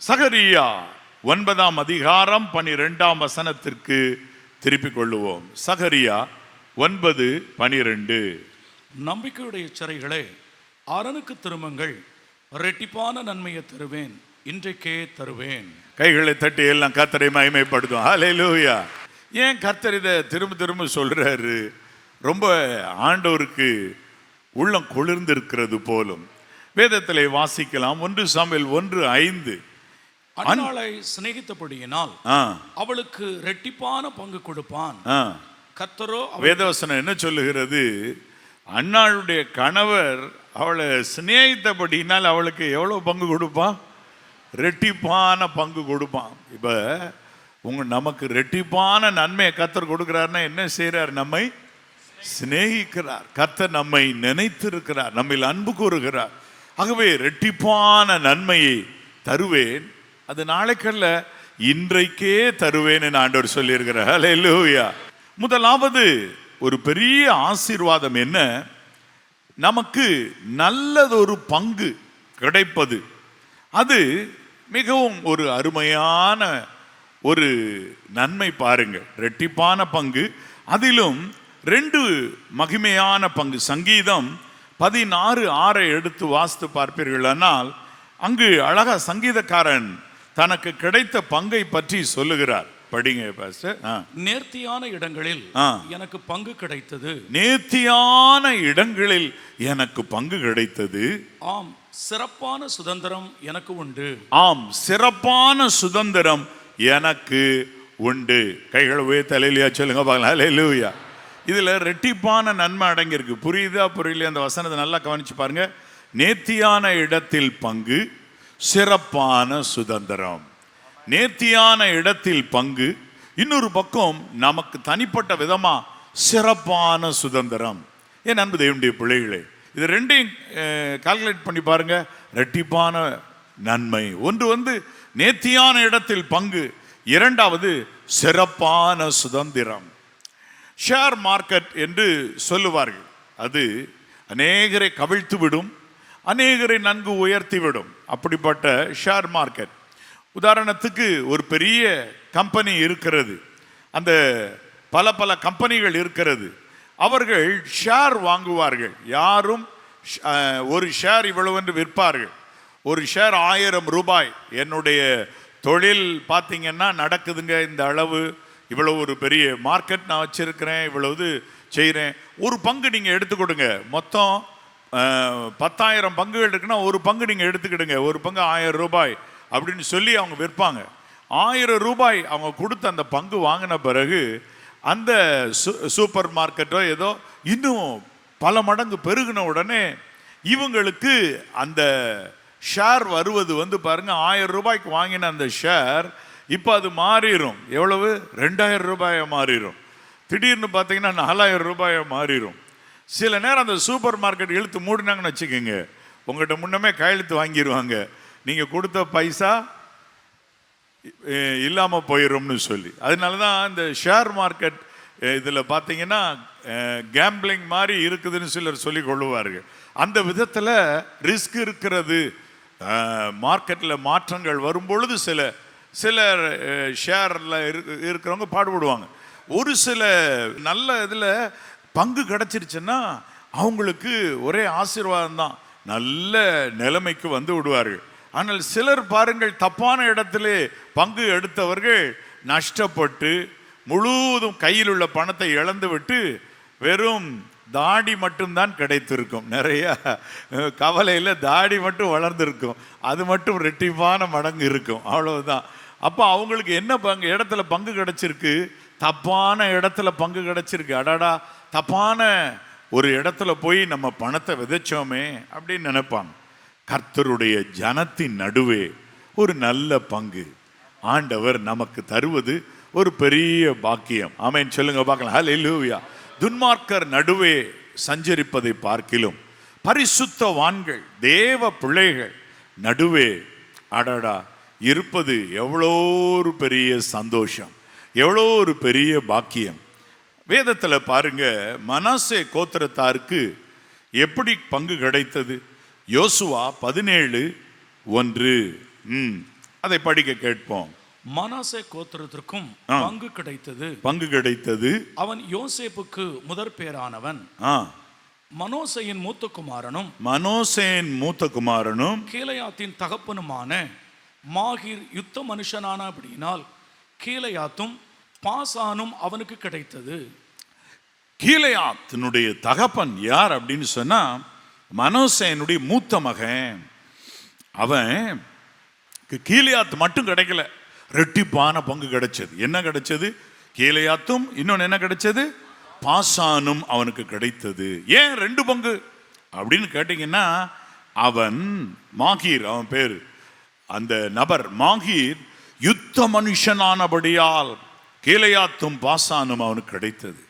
சகரியா 9ஆம் அதிகாரம் 12ஆம் வசனத்திற்கு திருப்பிக் கொள்ளுவோம். சகரியா 9:12. நம்பிக்கையுடைய சிறைகளே, அரணுக்கு திரும்புங்கள், ரெட்டிப்பான நன்மையை தருவேன், இன்றைக்கே தருவேன். கைகளை தட்டி எல்லாம் கர்த்தரை மகிமைப்படுத்தும். ஹல்லேலூயா. ஏன் கர்த்தர் இதை திரும்ப திரும்ப சொல்றாரு? ரொம்ப ஆண்டவருக்கு உள்ளம் குளிர்ந்து இருக்கிறது போலும். வேதத்திலே வாசிக்கலாம். 1 சாமுவேல் 1:5. அன்னாளை சிநேகித்தபடியினால் அவளுக்கு ரெட்டிப்பான பங்கு கொடுப்பான். கர்த்தரோ, வேதவசனம் என்ன சொல்லுகிறது? அன்னாளுடைய கணவர் அவளை சிநேகித்தபடினால் அவளுக்கு எவ்வளவு பங்கு கொடுப்பான்? ரெட்டிப்பான பங்கு கொடுப்பான். இப்ப நமக்கு ரெட்டிப்பான நன்மையை கர்த்தர் கொடுக்கிறார்னா என்ன செய்யறார்? நம்மை சிநேகிக்கிறார். கர்த்தர் நம்மை நினைத்திருக்கிறார், நம்மில் அன்பு கூறுகிறார். ஆகவே ரெட்டிப்பான நன்மையை தருவேன், அது நாளைக்கல்ல இன்றைக்கே தருவேன் என்று ஆண்டவர் சொல்லியிருக்கிறார். ஹல்லேலூயா. முதலாவது ஒரு பெரிய ஆசீர்வாதம் என்ன? நமக்கு நல்லதொரு பங்கு கிடைப்பது. அது மிகவும் ஒரு அருமையான ஒரு நன்மை. பாருங்க, ரெட்டிப்பான பங்கு, அதிலும் 2 மகிமையான பங்கு. சங்கீதம் 16:6 எடுத்து வாசித்து பார்ப்பீர்களானால் அங்கு அழகா சங்கீதக்காரன் தனக்கு கிடைத்த பங்கை பற்றி சொல்லுகிறார். படிங்க பாஸ்டர். நேர்த்தியான இடங்களில் எனக்கு பங்கு கிடைத்தது. நேர்த்தியான இடங்களில் எனக்கு பங்கு கிடைத்தது. ஆம், சிறப்பான சுதந்திரம் எனக்கு உண்டு. ஆம், சிறப்பான சுதந்திரம் எனக்கு உண்டு. கைகளவே தலையிலையா சொல்லுங்க பார்க்கலாம். ஹல்லேலூயா. இதுல ரெட்டிப்பான நன்மை அடங்கியிருக்கு. புரியுதா புரியல? அந்த வசனத்தை நல்லா கவனிச்சு பாருங்க. நேர்த்தியான இடத்தில் பங்கு, சிறப்பான சுதந்திரம். நேர்த்தியான இடத்தில் பங்கு, இன்னொரு பக்கம் நமக்கு தனிப்பட்ட விதமா சிறப்பான சுதந்திரம். ஏன் அன்பு தேவனுடைய பிள்ளைகளே, இது ரெண்டையும் கால்குலேட் பண்ணி பாருங்க. ரெட்டிப்பான நன்மை. ஒன்று நேர்த்தியான இடத்தில் பங்கு, இரண்டாவது சிறப்பான சுதந்திரம். ஷேர் மார்க்கெட் என்று சொல்லுவார்கள். அது அநேகரை கவிழ்த்து விடும், அநேகரை நன்கு உயர்த்தி விடும். அப்படிப்பட்ட ஷேர் மார்க்கெட். உதாரணத்துக்கு ஒரு பெரிய கம்பெனி இருக்கிறது, அந்த பல கம்பெனிகள் இருக்கிறது. அவர்கள் ஷேர் வாங்குவார்கள். யாரும் ஒரு ஷேர் இவ்வளவு என்று விற்பார்கள். ஒரு ஷேர் 1000 ரூபாய். என்னுடைய தொழில் பார்த்தீங்கன்னா நடக்குதுங்க, இந்த அளவு, இவ்வளவு ஒரு பெரிய மார்க்கெட் நான் வச்சிருக்கிறேன், இவ்வளவு செய்கிறேன், ஒரு பங்கு நீங்கள் எடுத்து கொடுங்க. மொத்தம் 10,000 பங்குகள் இருக்குன்னா ஒரு பங்கு நீங்கள் எடுத்துக்கிடுங்க, ஒரு பங்கு 1000 ரூபாய் அப்படின்னு சொல்லி அவங்க விற்பாங்க. 1000 ரூபாய் அவங்க கொடுத்து அந்த பங்கு வாங்கின பிறகு அந்த சூப்பர் மார்க்கெட்டோ ஏதோ இன்னும் பல மடங்கு பெருகின உடனே இவங்களுக்கு அந்த ஷேர் வருவது பாருங்க, 1000 ரூபாய்க்கு வாங்கின அந்த ஷேர் இப்போ அது மாறிடும். எவ்வளவு? 2000 ரூபாயை மாறிடும். திடீர்னு பார்த்தீங்கன்னா 4000 ரூபாயை மாறிடும். சில நேரம் அந்த சூப்பர் மார்க்கெட் இழுத்து மூடினாங்கன்னு வச்சுக்கோங்க, உங்கள்கிட்ட முன்னமே கையெழுத்து வாங்கிடுவாங்க, நீங்கள் கொடுத்த பைசா இல்லாமல் போயிடும்னு சொல்லி. அதனால தான் இந்த ஷேர் மார்க்கெட் இதில் பார்த்தீங்கன்னா கேம்பிளிங் மாதிரி இருக்குதுன்னு சிலர் சொல்லி கொள்ளுவார்கள். அந்த விதத்தில் ரிஸ்க் இருக்கிறது. மார்க்கெட்டில் மாற்றங்கள் வரும்பொழுது சிலர் ஷேரில் இருக்கிறவங்க பாடுபடுவாங்க. ஒரு சில நல்ல இதில் பங்கு கிடைச்சிருச்சுன்னா அவங்களுக்கு ஒரே ஆசீர்வாதம் தான், நல்ல நிலைமைக்கு வந்து விடுவார்கள். ஆனால் சிலர் பாருங்கள், தப்பான இடத்திலே பங்கு எடுத்தவர்கள் நஷ்டப்பட்டு முழுவதும் கையில் உள்ள பணத்தை இழந்து விட்டு வெறும் தாடி மட்டும்தான் கிடைத்திருக்கும். நிறைய கவலையில் தாடி மட்டும் வளர்ந்துருக்கும், அது மட்டும் ரெட்டிப்பான மடங்கு இருக்கும், அவ்வளவுதான். அப்போ அவங்களுக்கு என்ன இடத்துல பங்கு கிடைச்சிருக்கு? தப்பான இடத்துல பங்கு கிடைச்சிருக்கு. அடாடா, தப்பான ஒரு இடத்துல போய் நம்ம பணத்தை விதைச்சோமே அப்படின்னு நினைப்பாங்க. கர்த்தருடைய ஜனத்தின் நடுவே ஒரு நல்ல பங்கு ஆண்டவர் நமக்கு தருவது ஒரு பெரிய பாக்கியம். ஆமென் சொல்லுங்க பார்க்கலாம். ஹல்லேலூயா. துன்மார்க்கர் நடுவே சஞ்சரிப்பதை பார்க்கிலும் பரிசுத்தவான்கள் தேவ பிள்ளைகள் நடுவே அடடா இருப்பது எவ்வளோ ஒரு பெரிய சந்தோஷம், எவ்வளோ ஒரு பெரிய பாக்கியம். வேதத்தில் பாருங்க, மனாசே கோத்திரத்தாருக்கு எப்படி பங்கு கிடைத்தது? யோசுவா 17:1. அதை படிக்க கேட்போம். மனாசே கோத்திரத்திற்கும் பங்கு கிடைத்தது. அவன் யோசேப்புக்கு முதற் பேரானவன். மனோசேயின் மூத்த குமாரனும் கீலேயாத்தின் தகப்பனுமான மாகீர் யுத்த மனுஷனானபடியினால் கீலேயாத்தும் பாசானும் அவனுக்கு கிடைத்தது. கீலேயாத்தினுடைய தகப்பன் யார் அப்படின்னு சொன்னா மனோசேனுடைய மூத்த மகன். அவன் கீலேயாத் மட்டும் கிடைக்கல, ரெட்டிப்பான பங்கு கிடைச்சது. என்ன கிடைச்சது? கீலேயாத்தும், இன்னொன்னு என்ன கிடைச்சது? பாசானும் அவனுக்கு கிடைத்தது. ஏன் 2 பங்கு அப்படின்னு கேட்டீங்கன்னா, அவன் மாகீர், அவன் பேர், அந்த நபர் மாகீர் யுத்த மனுஷனானபடியால் கீலேயாத்தும் பாசானும் அவனுக்கு கிடைத்தது.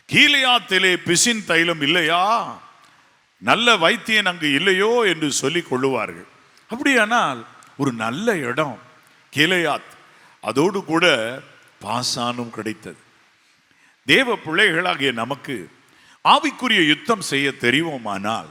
கீலேயாத்திலே பிசின் தைலம் இல்லையா, நல்ல வைத்தியன் அங்கு இல்லையோ என்று சொல்லிக் கொள்ளுவார்கள். அப்படியானால் ஒரு நல்ல இடம் கீலேயாத், அதோடு கூட பாசானும் கிடைத்தது. தேவ பிள்ளைகளாகிய நமக்கு ஆவிக்குரிய யுத்தம் செய்ய தெரியுமானால்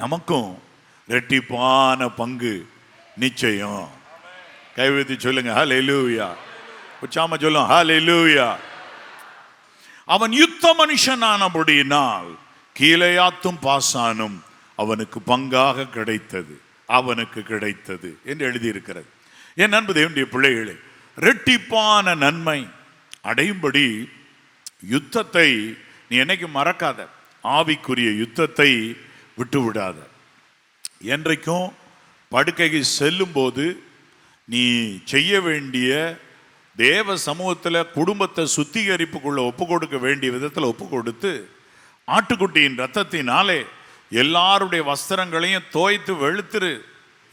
நமக்கும் இரட்டிப்பான பங்கு நிச்சயம். கைவிட்டு சொல்லுங்க ஹல்லேலூயா. உச்சாம சொல்லுங்க ஹல்லேலூயா. அவன் யுத்த மனுஷனானபடியினால் கீலேயாத்தும் பாசானும் அவனுக்கு பங்காக கிடைத்தது என்று எழுதியிருக்கிறது. என் அன்பு தேவனுடைய பிள்ளைகளே, இரட்டிப்பான நன்மை அடையும்படி யுத்தத்தை நீ என்னைக்கு மறக்காத. ஆவிக்குரிய யுத்தத்தை விட்டு விடாத. என்றைக்கும் படுக்கைக்கு செல்லும் போது நீ செய்ய வேண்டிய தேவ சமூகத்தில் குடும்பத்தை சுத்திகரிப்புக்குள்ள ஒப்பு கொடுக்க வேண்டிய விதத்தில் ஒப்பு கொடுத்து, ஆட்டுக்குட்டியின் இரத்தத்தினாலே எல்லாருடைய வஸ்திரங்களையும் தோய்த்து வெளுத்துரு.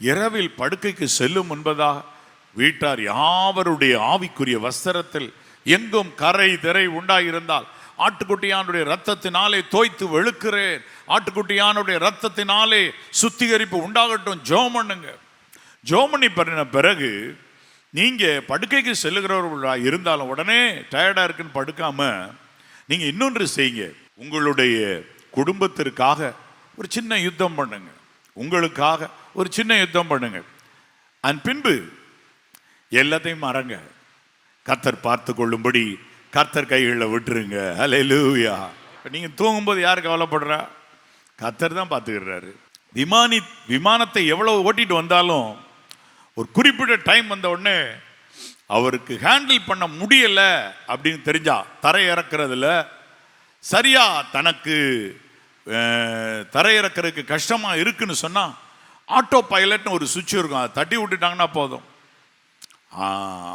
இரவில் படுக்கைக்கு செல்லும் முன்பதாக வீட்டார் யாவருடைய ஆவிக்குரிய வஸ்திரத்தில் எங்கும் கரை திரை உண்டாயிருந்தால் ஆட்டுக்குட்டியானுடைய இரத்தத்தினாலே தோய்த்து வெளுக்கிறேன், ஆட்டுக்குட்டியானுடைய இரத்தத்தினாலே சுத்திகரிப்பு உண்டாகட்டும். ஜெபம் பண்ணுங்க. ஜெபம் பண்ணி பண்ணின பிறகு நீங்க படுக்கைக்கு செல்லுகிறவர்களா இருந்தாலும் உடனே டயர்டா இருக்குன்னு படுக்காம நீங்க இன்னொன்று செய்யுங்க. உங்களுடைய குடும்பத்திற்காக ஒரு சின்ன யுத்தம் பண்ணுங்க. உங்களுக்காக ஒரு சின்ன யுத்தம் பண்ணுங்க. பின்பு எல்லாத்தையும் மறங்க. கர்த்தர் பார்த்து கொள்ளும்படி கர்த்தர் கைகளில் விட்டுருங்க. ஹல்லேலூயா. நீங்க தூங்கும்போது யாரு கவலைப்படுறா? கர்த்தர் தான் பார்த்துக்கிறாரு. விமானத்தை எவ்வளவு ஓட்டிட்டு வந்தாலும் ஒரு குறிப்பிட்ட டைம் வந்த உடனே அவருக்கு ஹேண்டில் பண்ண முடியல அப்படின்னு தெரிஞ்சா தரையிறக்கிறதுல சரியா தனக்கு தரையிறக்கிறதுக்கு கஷ்டமா இருக்குன்னு சொன்னா ஆட்டோ பைலட்னு ஒரு சுவிட்ச் இருக்கும், அதை தட்டி விட்டுட்டாங்கன்னா போதும்.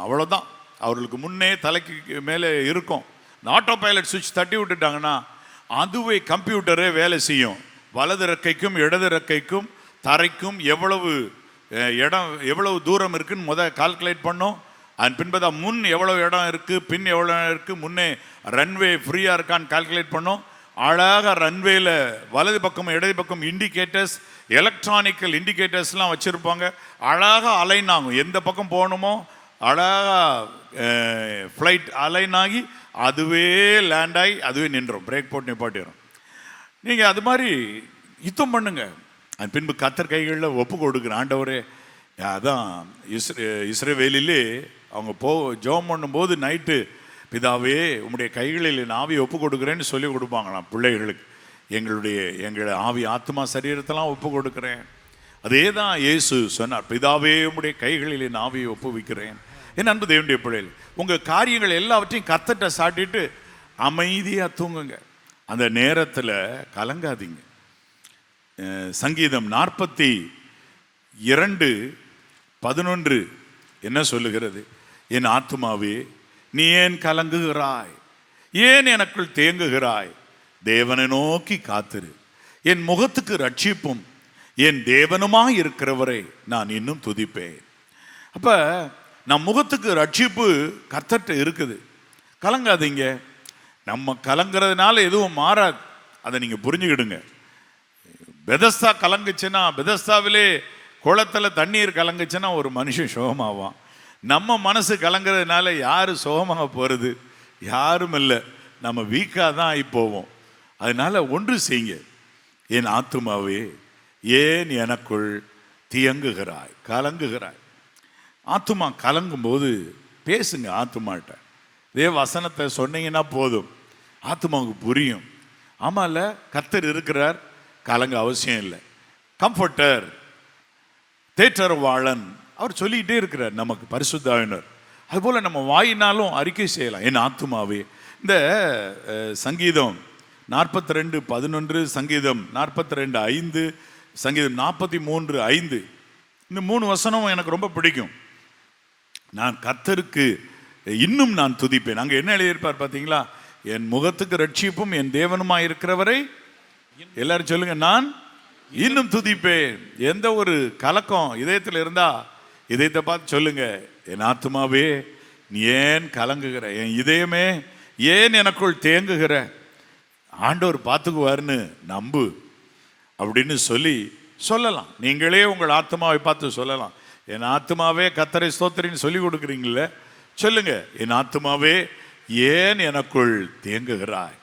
அவ்வளோதான். அவர்களுக்கு முன்னே தலைக்கு மேலே இருக்கும். இந்த ஆட்டோ பைலட் சுவிட்ச் தட்டி விட்டுட்டாங்கன்னா அதுவே கம்ப்யூட்டரே வேலை செய்யும். வலது ரெக்கைக்கும் இடது ரெக்கைக்கும் தரைக்கும் எவ்வளவு இடம், எவ்வளவு தூரம் இருக்குன்னு கால்குலேட் பண்ணோம். அதன் பின்பதான் முன் எவ்வளவு இடம் இருக்கு, பின் எவ்வளோ இருக்கு, முன்னே ரன்வே ஃப்ரீயா இருக்கான்னு கால்குலேட் பண்ணோம். அழகாக ரன்வேல வலது பக்கம் இடது பக்கம் இண்டிகேட்டர்ஸ், எலக்ட்ரானிக்கல் இண்டிகேட்டர்ஸ்லாம் வச்சுருப்பாங்க. அழகாக அலைன் ஆகும். எந்த பக்கம் போகணுமோ அழகாக ஃப்ளைட் அலைன் ஆகி அதுவே லேண்ட் ஆகி அதுவே நின்றோம், பிரேக் போட்டு நிப்பாட்டிடும். நீங்கள் அது மாதிரி யுத்தம் பண்ணுங்க. அது பின்பு கர்த்தர் கைகளில் ஒப்பு கொடுக்குற ஆண்டவரே. அதான் இஸ்ரவேலிலே அவங்க ஜெபம் பண்ணும்போது நைட்டு பிதாவே உம்முடைய கைகளில் என் ஆவியை ஒப்பு கொடுக்குறேன்னு சொல்லி கொடுப்பாங்களாம் பிள்ளைகளுக்கு. எங்களை ஆவி ஆத்மா சரீரத்தெல்லாம் ஒப்பு கொடுக்குறேன். அதே தான் இயேசு சொன்னார், பிதாவே உம்முடைய கைகளில் என் ஆவியை ஒப்புவிக்கிறேன். என் அன்பு தேவனுடைய பிள்ளைகள், உங்கள் காரியங்கள் எல்லாவற்றையும் கர்த்தர்ட்ட சாட்டிட்டு அமைதியாக தூங்குங்க. அந்த நேரத்தில் கலங்காதீங்க. சங்கீதம் 42:11 என்ன சொல்லுகிறது? என் ஆத்துமாவே நீ ஏன் கலங்குகிறாய், ஏன் எனக்குள் தேங்குகிறாய்? தேவனை நோக்கி காத்திரு, என் முகத்துக்கு ரட்சிப்பும் என் தேவனுமாய் இருக்கிறவரை நான் இன்னும் துதிப்பேன். அப்ப நம் முகத்துக்கு ரட்சிப்பு கர்த்தர்ட்ட இருக்குது. கலங்காதீங்க. நம்ம கலங்கிறதுனால எதுவும் மாறாது, அதை நீங்க புரிஞ்சுக்கிடுங்க. பெதஸ்தா கலங்குச்சுன்னா, பெதஸ்தாவிலே குளத்தில் தண்ணீர் கலங்குச்சுன்னா ஒரு மனுஷன் சுகமாவான். நம்ம மனசு கலங்கிறதுனால யாரு சுகமாக போகிறது? யாரும் இல்லை. நம்ம வீக்காக தான் ஆகி போவோம். அதனால ஒன்று செய்யுங்க, என் ஆத்துமாவே ஏன் எனக்குள் தியங்குகிறாய், கலங்குகிறாய்? ஆத்துமா கலங்கும் போது பேசுங்க ஆத்துமாட்ட. இதே வசனத்தை சொன்னீங்கன்னா போதும், ஆத்துமாவுக்கு புரியும். ஆமால, கர்த்தர் இருக்கிறார், கலங்க அவசியம் இல்லை. கம்ஃபர்டர், தேற்றரவாளன், அவர் சொல்லிக்கிட்டே இருக்கிறார் நமக்கு, பரிசுத்த ஆவியானவர். அதுபோல் நம்ம வாயினாலும் அறிக்கை செய்யலாம். என் ஆத்துமாவே. இந்த சங்கீதம் 42:11, சங்கீதம் 42:5, சங்கீதம் 43:5, இந்த 3 வசனம் எனக்கு ரொம்ப பிடிக்கும். நான் கர்த்தருக்கு இன்னும் நான் துதிப்பேன். அங்கே என்ன எழுதியிருப்பார் பார்த்தீங்களா? என் முகத்துக்கு ரட்சிப்பும் என் தேவனுமாய் இருக்கிறவரை, எல்லாரும் சொல்லுங்க, நான் இன்னும் துதிப்பேன். எந்த ஒரு கலக்கம் இதயத்தில் இருந்தா இதயத்தை பார்த்து சொல்லுங்க, என் ஆத்துமாவே நீ ஏன் கலங்குகிற, என் இதயமே ஏன் எனக்குள் தேங்குகிற, ஆண்டவர் பார்த்துக்குவார்னு நம்பு அப்படின்னு சொல்லலாம். நீங்களே உங்கள் ஆத்மாவை பார்த்து சொல்லலாம். என் ஆத்மாவே கர்த்தரை ஸ்தோத்திரின்னு சொல்லி கொடுக்குறீங்களே, சொல்லுங்க, என் ஆத்மாவே ஏன் எனக்குள் தேங்குகிறாய்.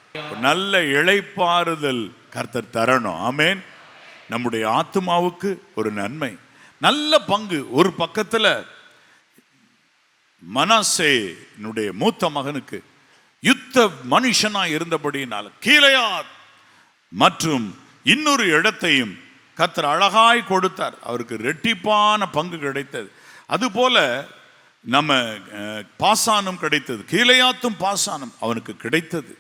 நல்ல இளைப்பாறுதல் கர்த்தர் தரணும். ஆமென். நம்முடைய ஆத்மாவுக்கு ஒரு நன்மை, நல்ல பங்கு. ஒரு பக்கத்தில் மனாசேனுடைய மூத்த மகனுக்கு யுத்த மனுஷனாய் இருந்தபடியினால கீலேயாத் மற்றும் இன்னொரு இடத்தையும் கர்த்தர் அழகாய் கொடுத்தார். அவருக்கு ரெட்டிப்பான பங்கு கிடைத்தது. அதுபோல நம்ம பாசானும் கிடைத்தது, கீலேயாத்தும் பாசானும் அவனுக்கு கிடைத்தது.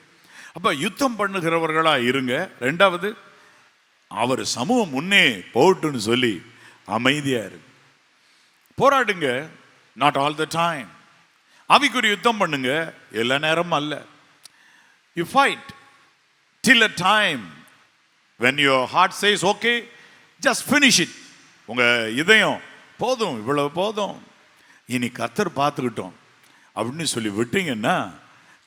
அப்ப யுத்தம் பண்ணுகிறவர்களா இருங்க. ரெண்டாவது, அவர் சமூகம் முன்னே போட்டுன்னு சொல்லி அமைதியா இருக்கு. போராடுங்க, நாட் ஆல் த டைம். ஆவிக்குரிய யுத்தம் பண்ணுங்க, எல்லா நேரமும் அல்ல. You fight till a time when your heart says okay, just finish it. உங்க இதயம் போதும், இவ்வளவு போதும், இனி கர்த்தர் பார்த்துக்கிட்டோம் அப்படின்னு சொல்லி விட்டீங்கன்னா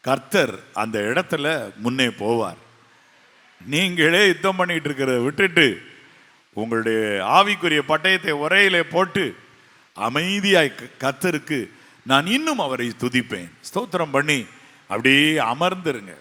கர்த்தர் அந்த இடத்துல முன்னே போவார். நீங்களே யுத்தம் பண்ணிட்டு இருக்கிறத விட்டுட்டு உங்களுடைய ஆவிக்குரிய பட்டயத்தை உரையிலே போட்டு அமைதியாய் கர்த்தருக்கு நான் இன்னும் அவரை துதிப்பேன், ஸ்தோத்திரம் பண்ணி அப்படியே அமர்ந்துருங்க.